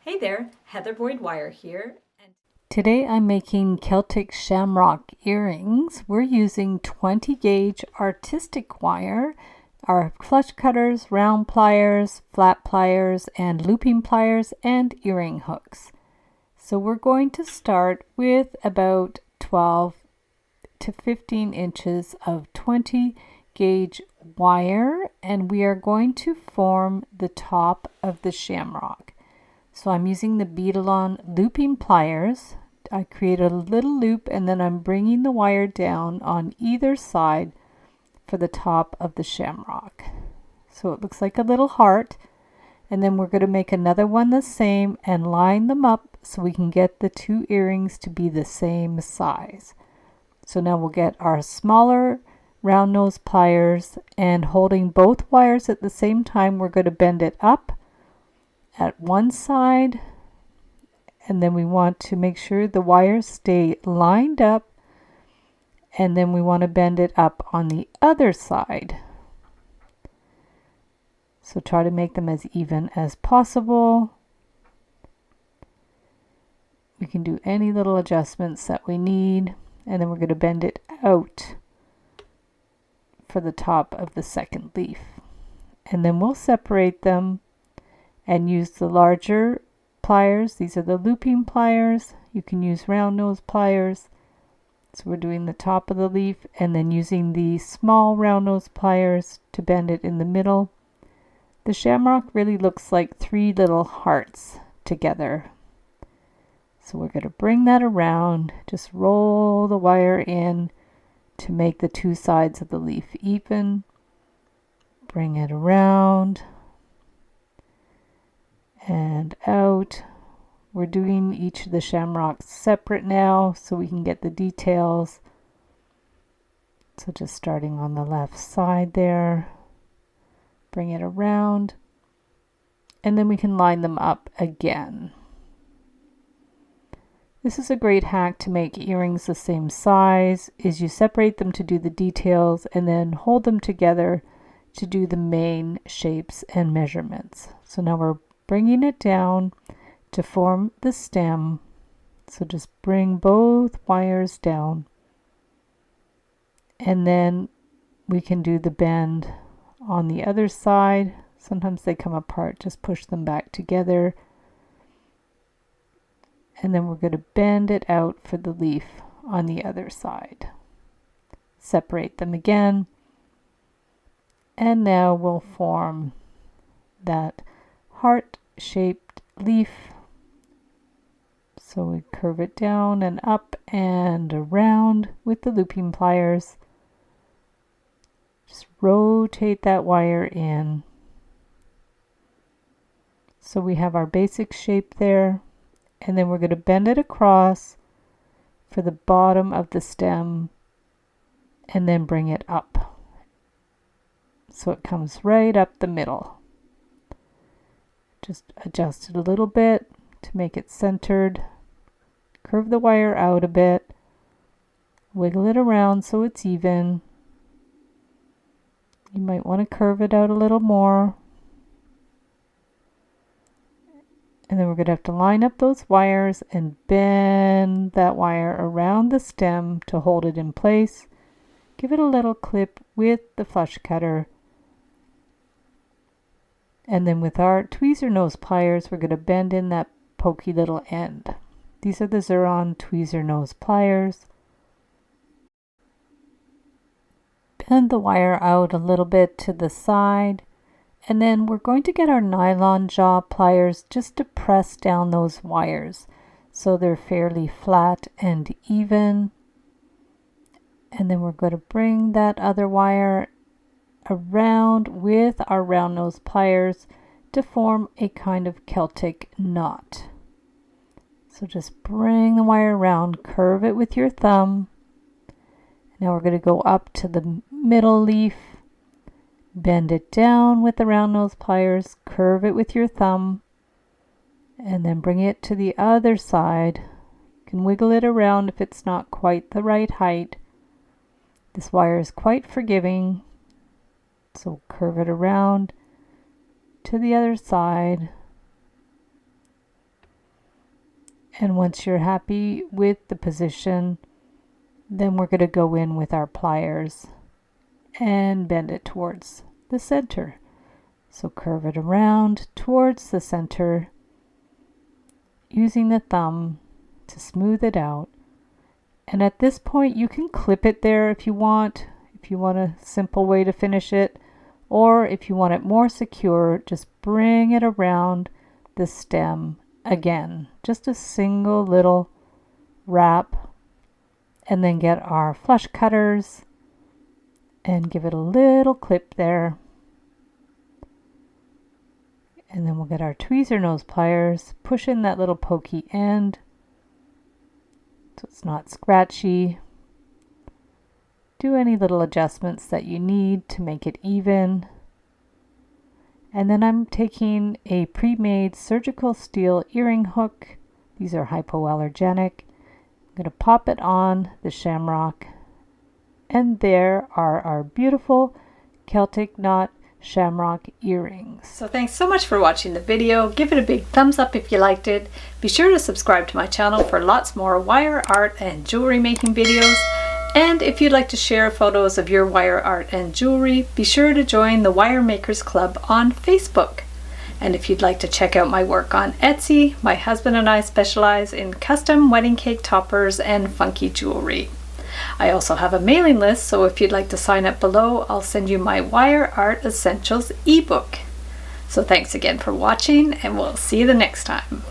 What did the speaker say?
Hey there, Heather Boyd Wire here. Today I'm making Celtic Shamrock earrings. We're using 20 gauge artistic wire, our flush cutters, round pliers, flat pliers, and looping pliers, and earring hooks. So we're going to start with about 12 to 15 inches of 20 gauge wire, and we are going to form the top of the shamrock. So I'm using the Beadle-On looping pliers. I create a little loop and then I'm bringing the wire down on either side for the top of the shamrock. So it looks like a little heart, and then we're going to make another one the same and line them up so we can get the two earrings to be the same size. So now we'll get our smaller round nose pliers, and holding both wires at the same time, we're going to bend it up at one side, and then we want to make sure the wires stay lined up, and then we want to bend it up on the other side. So try to make them as even as possible. We can do any little adjustments that we need, and then we're going to bend it out for the top of the second leaf, and then we'll separate them and use the larger pliers. These are the looping pliers. You can use round nose pliers. So we're doing the top of the leaf and then using the small round nose pliers to bend it in the middle. The shamrock really looks like three little hearts together. So we're going to bring that around, just roll the wire in to make the two sides of the leaf even. Bring it around and out. We're doing each of the shamrocks separate now so we can get the details. So just starting on the left side there, bring it around, and then we can line them up again. This is a great hack to make earrings the same size, is you separate them to do the details and then hold them together to do the main shapes and measurements. So now we're bringing it down to form the stem. So just bring both wires down, and then we can do the bend on the other side. Sometimes they come apart, just push them back together, and then we're going to bend it out for the leaf on the other side. Separate them again, and now we'll form that heart-shaped leaf. So we curve it down and up and around with the looping pliers. Just rotate that wire in. So we have our basic shape there, and then we're going to bend it across for the bottom of the stem and then bring it up. So it comes right up the middle. Just adjust it a little bit to make it centered. Curve the wire out a bit. Wiggle it around so it's even. You might want to curve it out a little more. And then we're going to have to line up those wires and bend that wire around the stem to hold it in place. Give it a little clip with the flush cutter. And then with our tweezer nose pliers, we're going to bend in that pokey little end. These are the Xuron tweezer nose pliers. Bend the wire out a little bit to the side, and then we're going to get our nylon jaw pliers just to press down those wires so they're fairly flat and even. And then we're going to bring that other wire around with our round nose pliers to form a kind of Celtic knot. So just bring the wire around, curve it with your thumb. Now we're going to go up to the middle leaf, bend it down with the round nose pliers, curve it with your thumb, and then bring it to the other side. You can wiggle it around if it's not quite the right height. This wire is quite forgiving, so curve it around to the other side. And once you're happy with the position, then we're going to go in with our pliers and bend it towards the center. So curve it around towards the center, using the thumb to smooth it out. And at this point, you can clip it there if you want a simple way to finish it, or if you want it more secure, just bring it around the stem again, just a single little wrap, and then get our flush cutters and give it a little clip there. And then we'll get our tweezer nose pliers, push in that little pokey end so it's not scratchy. Do any little adjustments that you need to make it even. And then I'm taking a pre-made surgical steel earring hook. These are hypoallergenic. I'm going to pop it on the Shamrock. And there are our beautiful Celtic knot Shamrock earrings. So thanks so much for watching the video. Give it a big thumbs up if you liked it. Be sure to subscribe to my channel for lots more wire art and jewelry making videos. And if you'd like to share photos of your wire art and jewelry, be sure to join the Wire Makers Club on Facebook. And if you'd like to check out my work on Etsy, my husband and I specialize in custom wedding cake toppers and funky jewelry. I also have a mailing list, so if you'd like to sign up below, I'll send you my Wire Art Essentials ebook. So thanks again for watching, and we'll see you the next time.